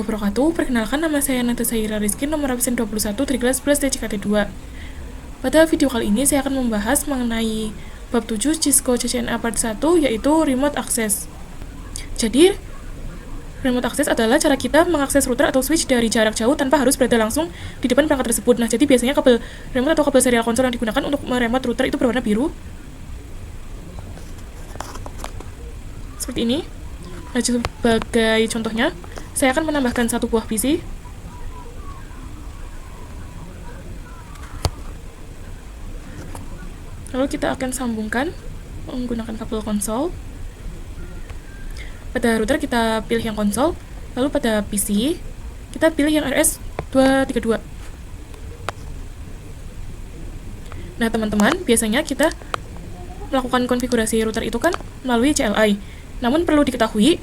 wabarakatuh. Perkenalkan, nama saya Nata Zahira Rizky, nomor absen 21 dari kelas 11 DCKT2. Pada video kali ini saya akan membahas mengenai bab 7 Cisco CCNA part 1, yaitu remote access. Jadi, remote access adalah cara kita mengakses router atau switch dari jarak jauh tanpa harus berada langsung di depan perangkat tersebut. Nah, jadi biasanya kabel remote atau kabel serial konsol yang digunakan untuk meremote router itu berwarna biru. Seperti ini. Nah, sebagai contohnya, saya akan menambahkan satu buah PC. Lalu kita akan sambungkan menggunakan kabel konsol. Pada router kita pilih yang konsol, lalu pada PC kita pilih yang RS232. Nah, teman-teman, biasanya kita melakukan konfigurasi router itu kan melalui CLI. Namun perlu diketahui,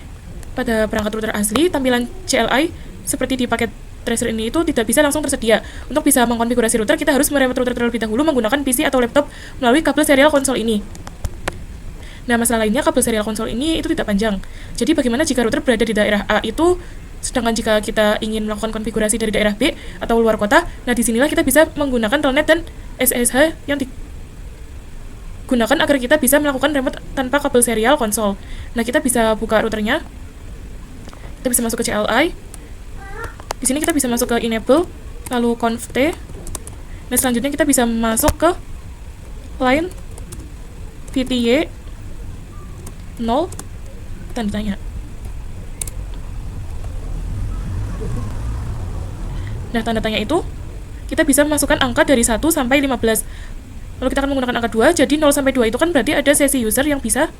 pada perangkat router asli, tampilan CLI seperti di paket tracer ini itu tidak bisa langsung tersedia. Untuk bisa mengkonfigurasi router, kita harus meremote router terlebih dahulu menggunakan PC atau laptop melalui kabel serial konsol ini. Nah, masalah lainnya, kabel serial konsol ini itu tidak panjang. Jadi bagaimana jika router berada di daerah A itu, sedangkan jika kita ingin melakukan konfigurasi dari daerah B atau luar kota, nah disinilah kita bisa menggunakan telnet dan SSH yang digunakan agar kita bisa melakukan remote tanpa kabel serial konsol. Nah, kita bisa buka routernya. Kita bisa masuk ke CLI. Di sini kita bisa masuk ke enable, lalu conft. Nah, selanjutnya kita bisa masuk ke line VTY 0 tanda tanya. Nah, tanda tanya itu kita bisa masukkan angka dari 1 sampai 15. Lalu kita akan menggunakan angka 2, jadi 0 sampai 2 itu kan berarti ada sesi user yang bisa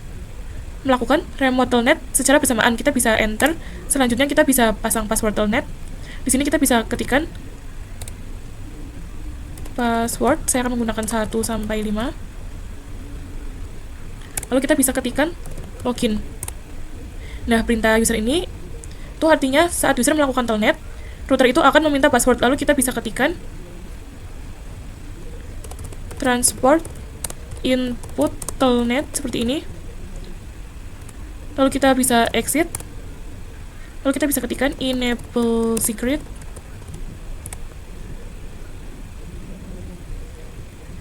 melakukan remote telnet secara bersamaan. Kita bisa enter, selanjutnya kita bisa pasang password telnet. Di sini kita bisa ketikkan password, saya akan menggunakan 1 sampai 5. Lalu kita bisa ketikkan login. Nah, perintah user ini itu artinya saat user melakukan telnet, router itu akan meminta password. Lalu kita bisa ketikkan transport input telnet seperti ini. Lalu kita bisa exit. Lalu kita bisa ketikkan enable secret.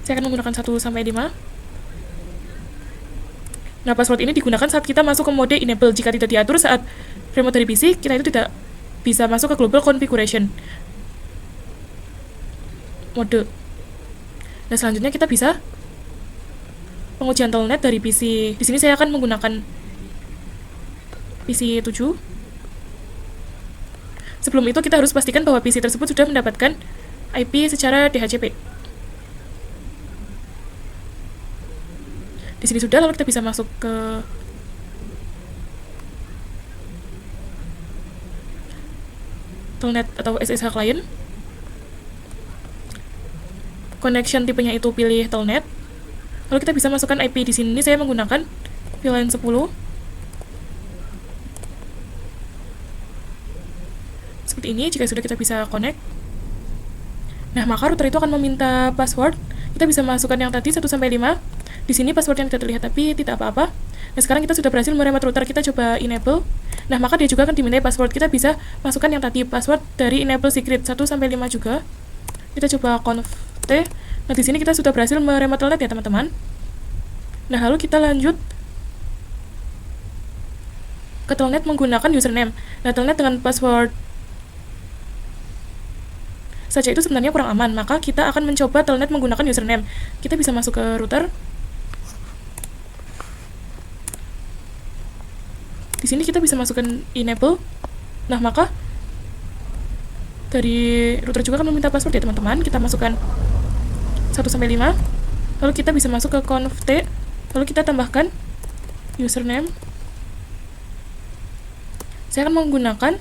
Saya akan menggunakan 1 sampai 5. Nah, password ini digunakan saat kita masuk ke mode enable. Jika tidak diatur saat remote dari PC, kita itu tidak bisa masuk ke global configuration mode. Nah, selanjutnya kita bisa pengujian telnet dari PC. Di sini saya akan menggunakan PC 7. Sebelum itu kita harus pastikan bahwa PC tersebut sudah mendapatkan IP secara DHCP. Di sini sudah, lalu kita bisa masuk ke telnet atau SSH client. Connection tipenya itu pilih telnet. Lalu kita bisa masukkan IP. Di sini saya menggunakan VLAN 10. Seperti ini. Jika sudah, kita bisa connect. Nah, maka router itu akan meminta password. Kita bisa masukkan yang tadi 1 sampai 5. Di sini passwordnya tidak terlihat, tapi tidak apa-apa. Nah, sekarang kita sudah berhasil meremote router. Kita coba enable. Nah, maka dia juga akan dimintai password. Kita bisa masukkan yang tadi, password dari enable secret 1 sampai 5 juga. Kita coba conft. Nah, di sini kita sudah berhasil meremote telnet ya, teman-teman. Nah, lalu kita lanjut ke telnet menggunakan username. Nah, telnet dengan password saja itu sebenarnya kurang aman, maka kita akan mencoba telnet menggunakan username. Kita bisa masuk ke router. Di sini kita bisa masukkan enable. Nah, maka dari router juga akan meminta password ya, teman-teman. Kita masukkan 1 sampai 5. Lalu kita bisa masuk ke conft. Lalu kita tambahkan username. Saya akan menggunakan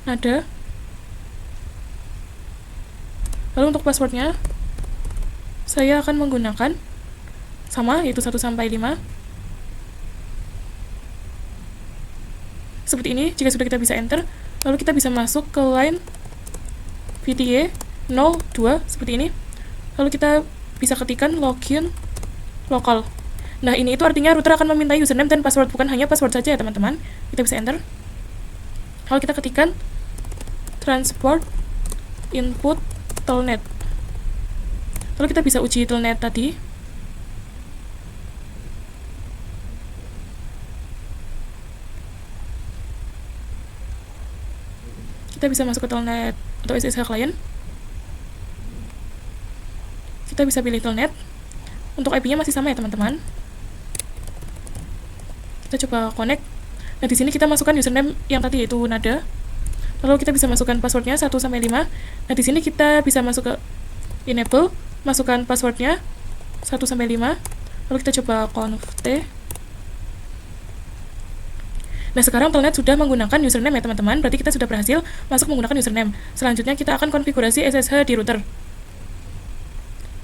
nada. Lalu untuk passwordnya saya akan menggunakan sama, yaitu 1 sampai 5. Seperti ini. Jika sudah, kita bisa enter. Lalu kita bisa masuk ke line VTY 02 seperti ini. Lalu kita bisa ketikkan login lokal. Nah, ini itu artinya router akan meminta username dan password, bukan hanya password saja ya, teman-teman. Kita bisa enter. Kalau kita ketikkan transport input telnet, lalu kita bisa uji telnet tadi. Kita bisa masuk ke telnet atau SSH client. Kita bisa pilih telnet. Untuk IP-nya masih sama ya teman-teman. Kita coba connect. Nah, di sini kita masukkan username yang tadi yaitu nada. Lalu kita bisa masukkan passwordnya 1 sampai 5. Nah, di sini kita bisa masuk ke enable, masukkan passwordnya 1 sampai 5. Lalu kita coba conft. Nah, sekarang telnet sudah menggunakan username ya teman-teman, berarti kita sudah berhasil masuk menggunakan username. Selanjutnya kita akan konfigurasi SSH di router.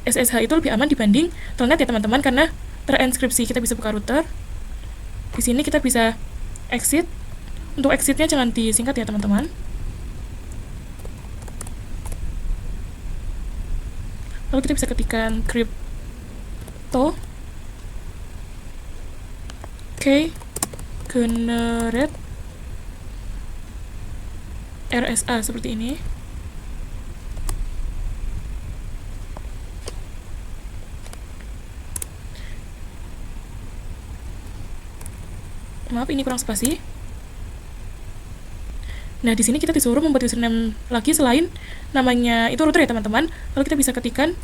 SSH itu lebih aman dibanding telnet ya teman-teman, karena terenkripsi. Kita bisa buka router. Di sini kita bisa exit. Untuk exitnya jangan disingkat ya teman-teman. Lalu kita bisa ketikkan crypto generate RSA seperti ini. Maaf, ini kurang spasi. Nah, di sini kita disuruh membuat username lagi selain namanya itu router ya teman-teman. Lalu kita bisa ketikkan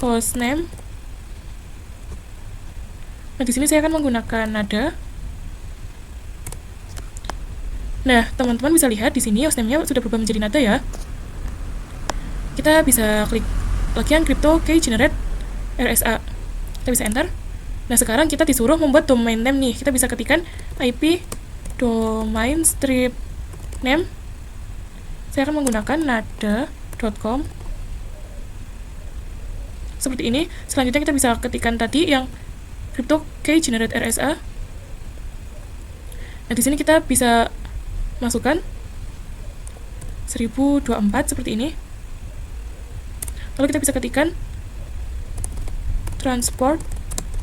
hostname. Nah, di sini saya akan menggunakan nada. Nah, teman-teman bisa lihat di sini hostname-nya sudah berubah menjadi nada ya. Kita bisa klik lagi yang crypto generate RSA. Kita bisa enter. Nah, sekarang kita disuruh membuat domain name nih. Kita bisa ketikkan IP domain strip name. Saya akan menggunakan nada.com. Seperti ini. Selanjutnya kita bisa ketikkan tadi yang crypto generate RSA. Nah, di sini kita bisa masukkan 1024 seperti ini. Lalu kita bisa ketikkan transport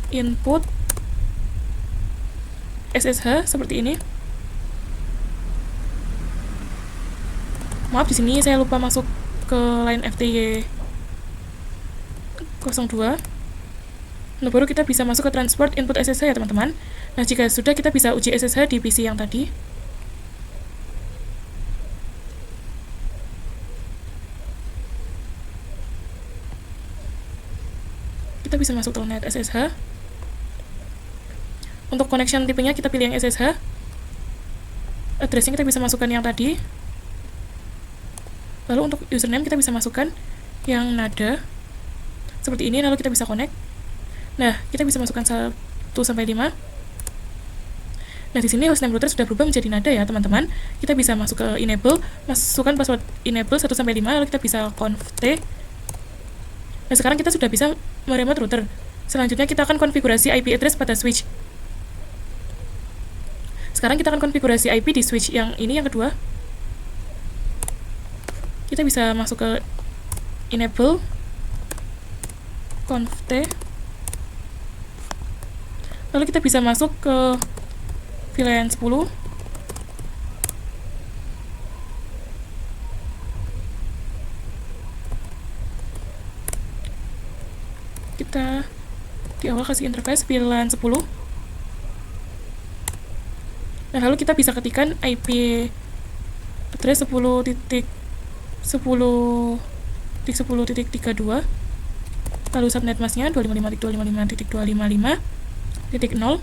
input SSH seperti ini. Maaf, di sini saya lupa masuk ke line FTY 02. Nah, baru kita bisa masuk ke transport input SSH ya teman-teman. Nah, jika sudah, kita bisa uji SSH di PC yang tadi. Kita bisa masuk telnet SSH. Untuk connection tipenya kita pilih yang SSH. Addressnya kita bisa masukkan yang tadi. Lalu untuk username kita bisa masukkan yang nada seperti ini. Lalu kita bisa connect. Nah, kita bisa masukkan 1 sampai 5. Nah, di sini hostname router sudah berubah menjadi nada ya teman-teman. Kita bisa masuk ke enable, masukkan password enable 1 sampai 5. Lalu kita bisa conft. Nah, sekarang kita sudah bisa meremote router. Selanjutnya kita akan konfigurasi IP address pada switch. Sekarang kita akan konfigurasi IP di switch yang ini, yang kedua. Kita bisa masuk ke enable, conft. Lalu kita bisa masuk ke VLAN 10. Kita di awal kasih interface VLAN 10. Nah, lalu kita bisa ketikkan IP address 10.10.10.32. Lalu subnet masknya 255.255.255.0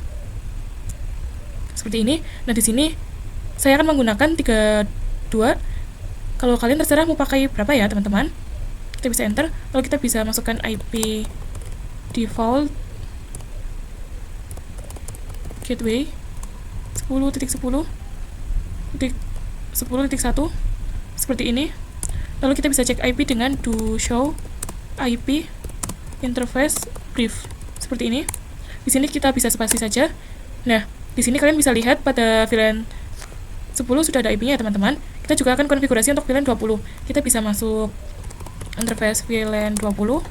seperti ini. Nah, di sini saya akan menggunakan 32. Kalau kalian terserah mau pakai berapa ya teman-teman. Kita bisa enter. Lalu kita bisa masukkan IP default gateway 10.10.10.1 seperti ini. Lalu kita bisa cek IP dengan do show IP interface brief seperti ini. Di sini kita bisa spasi saja. Nah, di sini kalian bisa lihat pada VLAN 10 sudah ada IP-nya ya teman-teman. Kita juga akan konfigurasi untuk VLAN 20. Kita bisa masuk interface VLAN 20.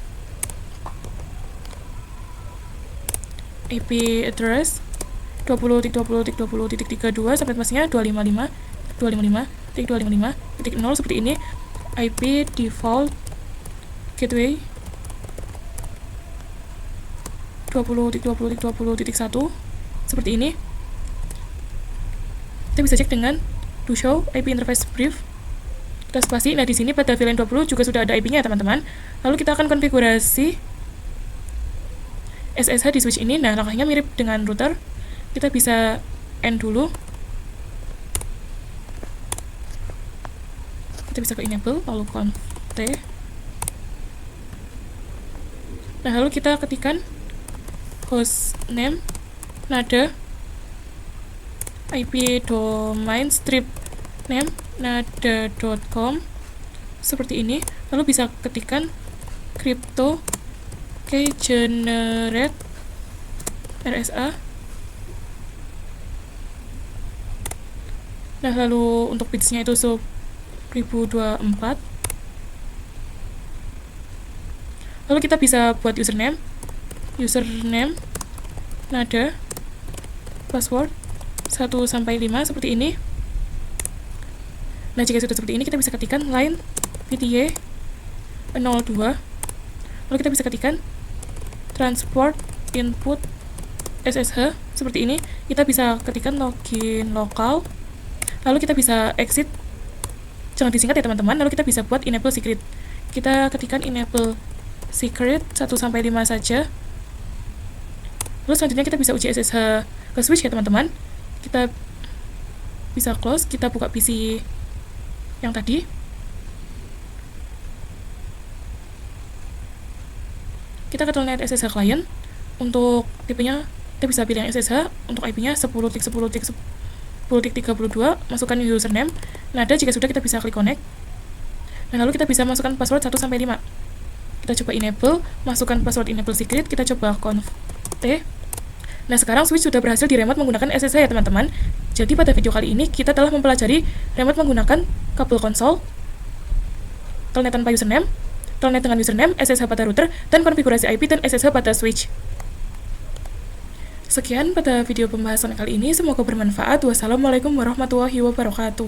IP address 20.20.20.32, subnet masknya 255. 255.255.0 seperti ini. IP default gateway 20.20.20.1 seperti ini. Kita bisa cek dengan do show IP interface brief. Kita spasi. Nah, di sini pada VLAN 20 juga sudah ada IP-nya, teman-teman. Lalu kita akan konfigurasi SSH di switch ini. Nah, langkahnya mirip dengan router. Kita bisa end dulu. Kita bisa ke enable, lalu conf t. Nah, lalu kita ketikkan hostname, nada, IP domain strip name nada.com seperti ini. Lalu bisa ketikkan crypto key generate RSA. Nah, lalu untuk bitsnya itu 1024. Lalu kita bisa buat username nada, password 1 sampai 5 seperti ini. Nah, jika sudah seperti ini, kita bisa ketikkan line VTA 02. Lalu kita bisa ketikkan transport input SSH seperti ini. Kita bisa ketikkan login lokal. Lalu kita bisa exit, jangan disingkat ya teman-teman. Lalu kita bisa buat enable secret. Kita ketikkan enable secret 1 sampai 5 saja. Lalu selanjutnya kita bisa uji SSH ke switch ya teman-teman. Kita bisa close, kita buka PC yang tadi. Kita ke telnet SSH client. Untuk tipenya kita bisa pilih yang SSH. Untuk IP-nya 10.10.10.32. Masukkan username. Nah, ada jika sudah kita bisa klik connect. Nah, lalu kita bisa masukkan password 1 sampai 5. Kita coba enable, masukkan password enable secret. Kita coba conf t. Nah, sekarang switch sudah berhasil diremote menggunakan SSH ya teman-teman. Jadi pada video kali ini kita telah mempelajari remote menggunakan kabel konsol, telnet tanpa username, telnet dengan username, SSH pada router, dan konfigurasi IP dan SSH pada switch. Sekian pada video pembahasan kali ini, semoga bermanfaat. Wassalamualaikum warahmatullahi wabarakatuh.